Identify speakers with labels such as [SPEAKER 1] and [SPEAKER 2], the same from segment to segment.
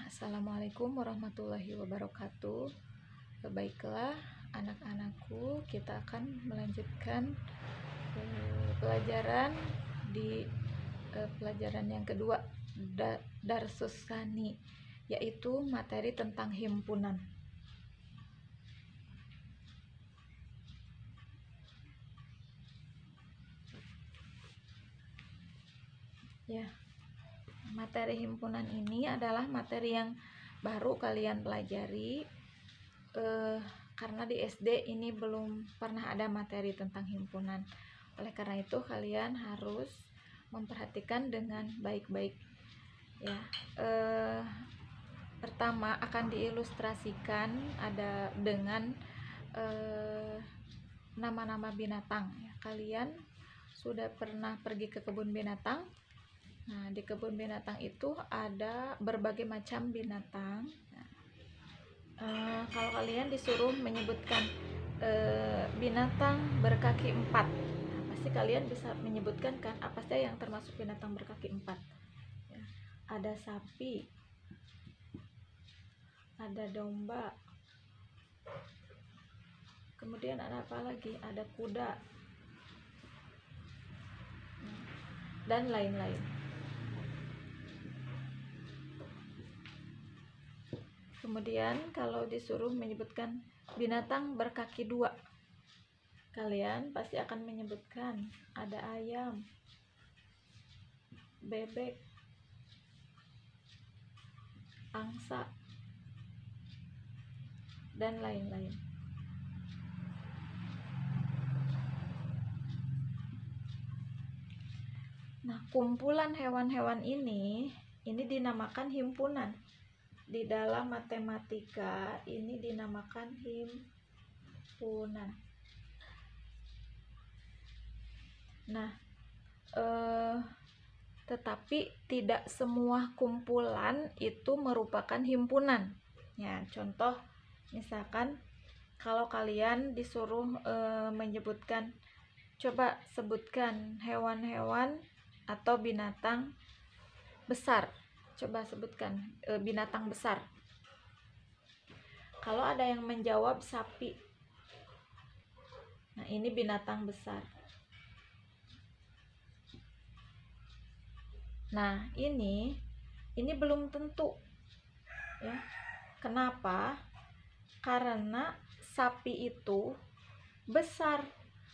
[SPEAKER 1] Assalamualaikum warahmatullahi wabarakatuh. Baiklah anak-anakku, kita akan melanjutkan pelajaran di pelajaran yang kedua, Darsus Tsani, yaitu materi tentang himpunan. Ya, materi himpunan ini adalah materi yang baru kalian pelajari, karena di SD ini belum pernah ada materi tentang himpunan. Oleh karena itu kalian harus memperhatikan dengan baik-baik ya. Pertama akan diilustrasikan ada dengan nama-nama binatang ya. Kalian sudah pernah pergi ke kebun binatang? Nah, di kebun binatang itu ada berbagai macam binatang. Kalau kalian disuruh menyebutkan binatang berkaki 4, nah, pasti kalian bisa menyebutkan kan apa saja yang termasuk binatang berkaki 4 ya. Ada sapi, ada domba, kemudian ada apa lagi, ada kuda, dan lain-lain. Kemudian kalau disuruh menyebutkan binatang berkaki 2, kalian pasti akan menyebutkan ada ayam, bebek, angsa, dan lain-lain. Nah, kumpulan hewan-hewan ini dinamakan himpunan. Di dalam matematika ini dinamakan himpunan. Nah, tetapi tidak semua kumpulan itu merupakan himpunan. Ya, contoh misalkan kalau kalian disuruh menyebutkan, coba sebutkan hewan-hewan atau binatang besar. Coba sebutkan binatang besar. Kalau ada yang menjawab sapi, nah ini binatang besar. Nah, ini belum tentu ya. Kenapa? Karena sapi itu besar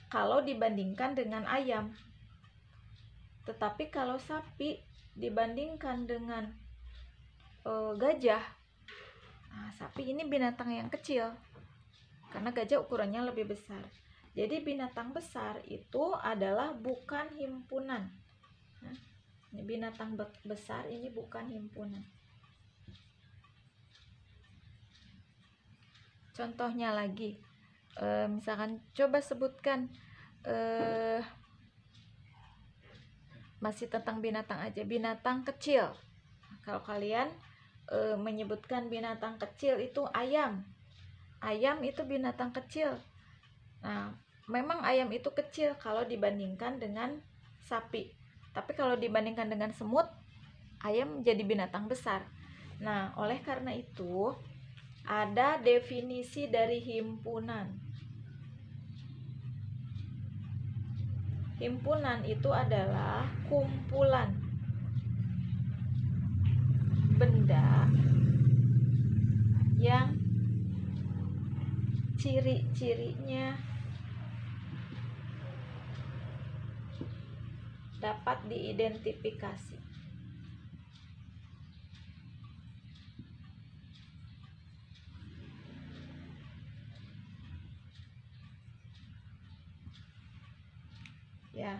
[SPEAKER 1] kalau dibandingkan dengan ayam. Tetapi kalau sapi dibandingkan dengan gajah, nah, sapi ini binatang yang kecil karena gajah ukurannya lebih besar. Jadi binatang besar itu adalah bukan himpunan. Nah, ini binatang besar ini bukan himpunan. Contohnya lagi, misalkan coba sebutkan masih tentang binatang aja, binatang kecil. Kalau kalian menyebutkan binatang kecil itu ayam. Ayam itu binatang kecil. Nah, memang ayam itu kecil kalau dibandingkan dengan sapi. Tapi kalau dibandingkan dengan semut, ayam jadi binatang besar. Nah, oleh karena itu ada definisi dari himpunan. Himpunan itu adalah kumpulan benda yang ciri-cirinya dapat diidentifikasi. Ya,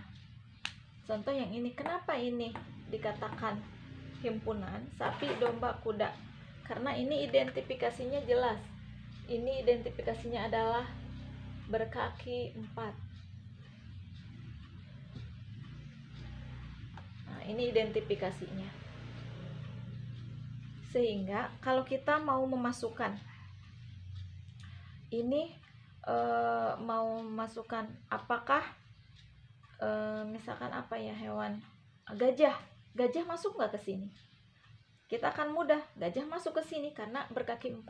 [SPEAKER 1] contoh yang ini, kenapa ini dikatakan himpunan sapi, domba, kuda? Karena ini identifikasinya jelas. Ini identifikasinya adalah berkaki 4. Nah, ini identifikasinya. Sehingga kalau kita mau memasukkan ini, mau memasukkan apakah misalkan apa ya, hewan, gajah masuk nggak ke sini? kita akan mudah gajah masuk ke sini karena berkaki 4.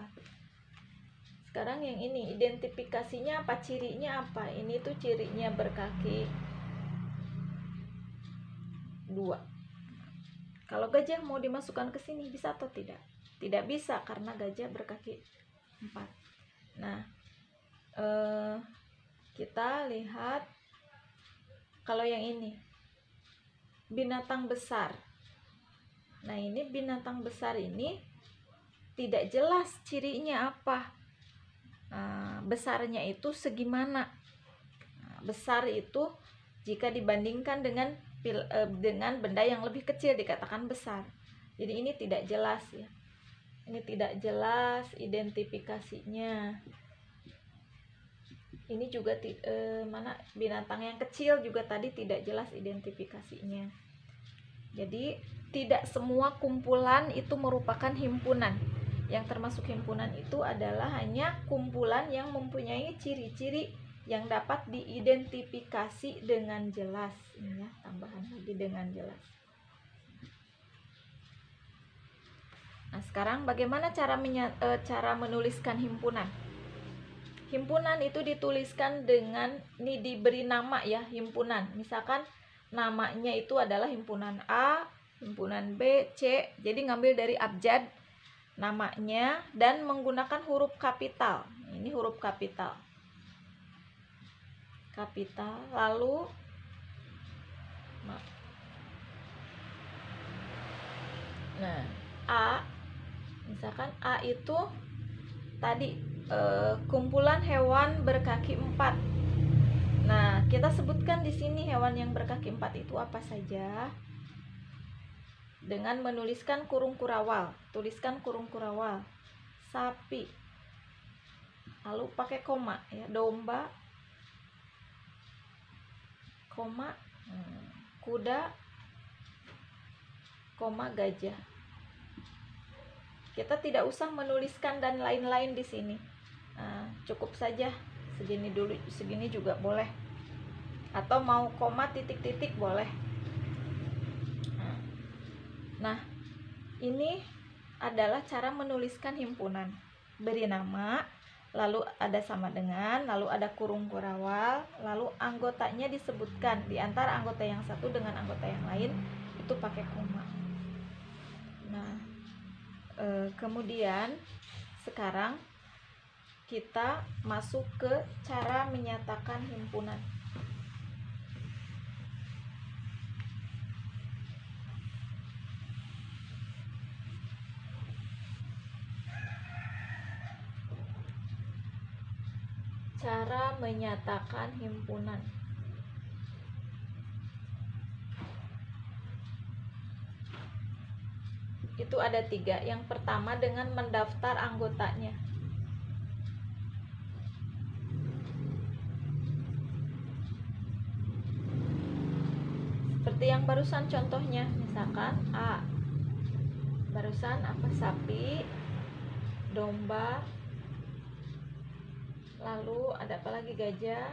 [SPEAKER 1] Sekarang yang ini, identifikasinya apa, cirinya apa? Ini tuh cirinya berkaki 2. Kalau gajah mau dimasukkan ke sini bisa atau tidak? Tidak bisa karena gajah berkaki 4. Nah, kita lihat kalau yang ini binatang besar. Nah, ini binatang besar ini tidak jelas cirinya apa. Besarnya itu segimana. Besar itu jika dibandingkan dengan benda yang lebih kecil dikatakan besar. Jadi ini tidak jelas ya. Ini tidak jelas identifikasinya. Ini juga mana binatang yang kecil juga tadi tidak jelas identifikasinya. Jadi tidak semua kumpulan itu merupakan himpunan. Yang termasuk himpunan itu adalah hanya kumpulan yang mempunyai ciri-ciri yang dapat diidentifikasi dengan jelas. Ini ya, tambahan lagi dengan jelas. Nah, sekarang bagaimana cara menuliskan himpunan? Himpunan itu dituliskan dengan, ini diberi nama ya, himpunan. Misalkan namanya itu adalah himpunan A, himpunan B, C. Jadi ngambil dari abjad namanya dan menggunakan huruf kapital. Ini huruf kapital. Kapital, lalu nah, A, misalkan A itu tadi kumpulan hewan berkaki 4. Nah, kita sebutkan di sini hewan yang berkaki 4 itu apa saja dengan menuliskan kurung kurawal. Tuliskan kurung kurawal. Sapi. Lalu pakai koma ya, domba, koma, kuda, koma, gajah. Kita tidak usah menuliskan dan lain-lain di sini. Cukup saja segini dulu, segini juga boleh. Atau mau koma titik-titik boleh. Nah, ini adalah cara menuliskan himpunan. Beri nama, lalu ada sama dengan, lalu ada kurung kurawal, lalu anggotanya disebutkan. Di antara anggota yang satu dengan anggota yang lain itu pakai koma. Nah, kemudian sekarang kita masuk ke cara menyatakan himpunan. Cara menyatakan himpunan. Itu ada 3. Yang pertama dengan mendaftar anggotanya. Seperti yang barusan contohnya, misalkan A. Barusan apa? Sapi, domba, lalu ada apa lagi? Gajah,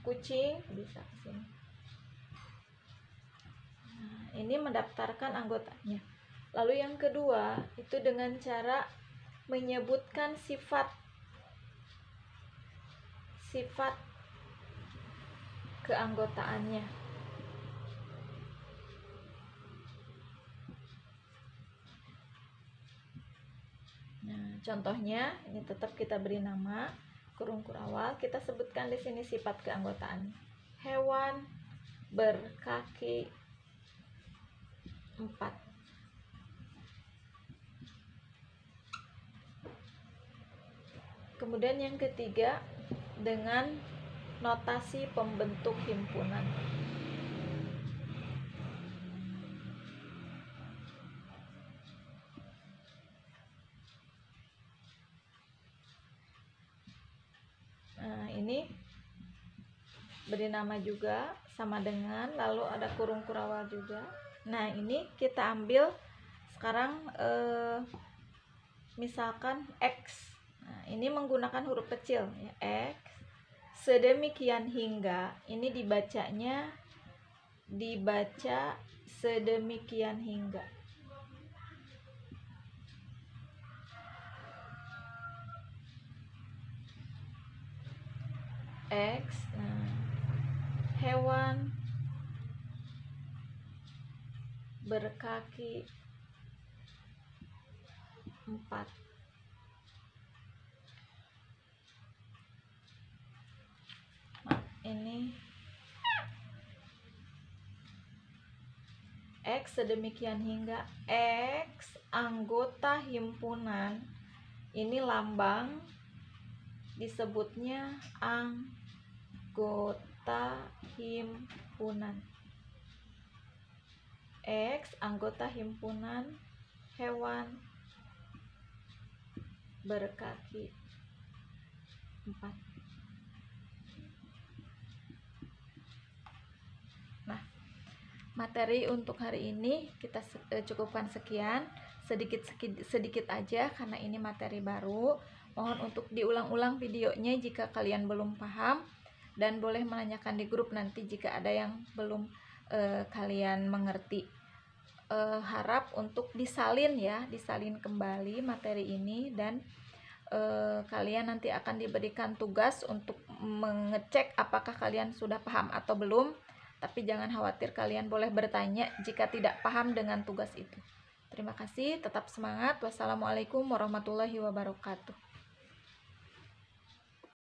[SPEAKER 1] kucing, bisa ke sini. Nah, ini mendaftarkan anggotanya. Lalu yang kedua itu dengan cara menyebutkan sifat keanggotaannya. Nah, contohnya ini tetap kita beri nama kurung kurawal, kita sebutkan di sini sifat keanggotaan. Hewan berkaki 4. Kemudian yang ketiga dengan notasi pembentuk himpunan. Nah, ini beri nama juga sama dengan, lalu ada kurung kurawal juga. Nah, ini kita ambil sekarang misalkan X. Nah, ini menggunakan huruf kecil ya, X. Sedemikian hingga, ini dibaca sedemikian hingga. X. Nah, hewan berkaki 4. Nah, ini X sedemikian hingga X anggota himpunan. Ini lambang disebutnya anggota himpunan. X anggota himpunan hewan berkaki 4. Nah, materi untuk hari ini kita cukupkan sekian, sedikit aja karena ini materi baru. Mohon untuk diulang-ulang videonya jika kalian belum paham, dan boleh menanyakan di grup nanti jika ada yang belum kalian mengerti. Harap untuk disalin kembali materi ini, dan kalian nanti akan diberikan tugas untuk mengecek apakah kalian sudah paham atau belum. Tapi jangan khawatir, kalian boleh bertanya jika tidak paham dengan tugas itu. Terima kasih, tetap semangat. Wassalamualaikum warahmatullahi wabarakatuh.